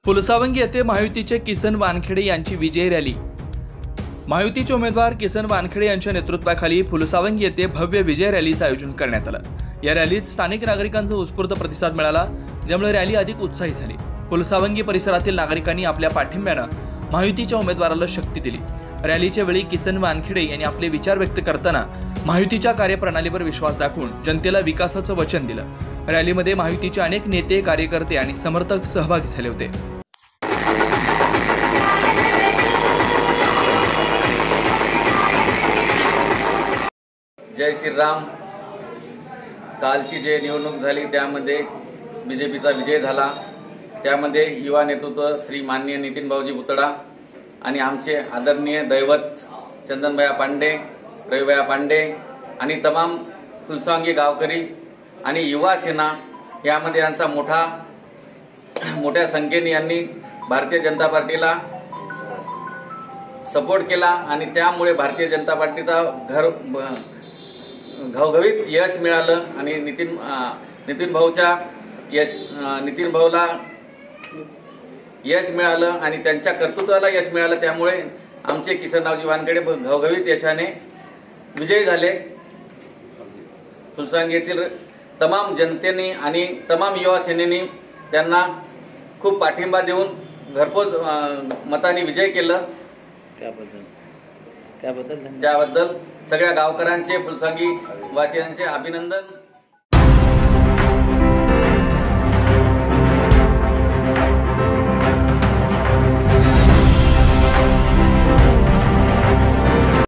फुलसावंगी येथे महायुतीचे किसन वानखेडे यांची विजय रॅली। महायुतीचे उमेदवार किसन वानखेडे यांच्या नेतृत्वाखाली फुलसावंगी येथे भव्य विजय रॅलीचे आयोजन करण्यात आलं। या रॅलीत स्थानिक नागरिकांचा उत्स्फूर्त प्रतिसाद मिळाला, ज्यामुळे रॅली अधिक उत्साही झाली। फुलसावंगी परिसरातील नागरिकांनी आपल्या पाठिंब्याने महायुतीच्या उमेदवाराला शक्ती दिली। रॅलीच्या वेळी किसन वानखेडे यांनी आपले विचार व्यक्त करताना महायुतीच्या कार्यप्रणालीवर विश्वास दाखवून जनतेला विकासाचं वचन दिलं। रॅलीमध्ये महायुतीचे अनेक नेते, कार्यकर्ते आणि समर्थक सहभागी झाले होते। जय श्रीराम। कालची जे निवडणूक झाली त्यामध्ये बीजेपीचा विजय झाला। त्यामध्ये युवा नेतृत्व श्री माननीय नितीन भाऊजी पुतळा आणि आमचे आदरणीय दैवत चंदनभाया पांडे, रविभाया पांडे आणि तमाम फुलसावंगी गावकरी आणि युवा सेना यामध्ये यांचा मोठ्या संख्येने यांनी भारतीय जनता पार्टीला सपोर्ट केला आणि त्यामुळे भारतीय जनता पार्टीचा घवघवीत यश मिळालं आणि नितीन भाऊला यश मिळालं आणि त्यांच्या कर्तृत्वाला यश मिळालं। त्यामुळे आमचे किसनरावजी वानखेडे घवघवीत यशाने विजयी झाले। फुलसावंगी येथील तमाम जनतेने आणि तमाम युवा सेनेने त्यांना खूप पाठिंबा देऊन घरपोच मताने विजय केलं। त्याबद्दल सगळ्या गावकऱ्यांचे, फुलसावंगी वासियांचे अभिनंदन।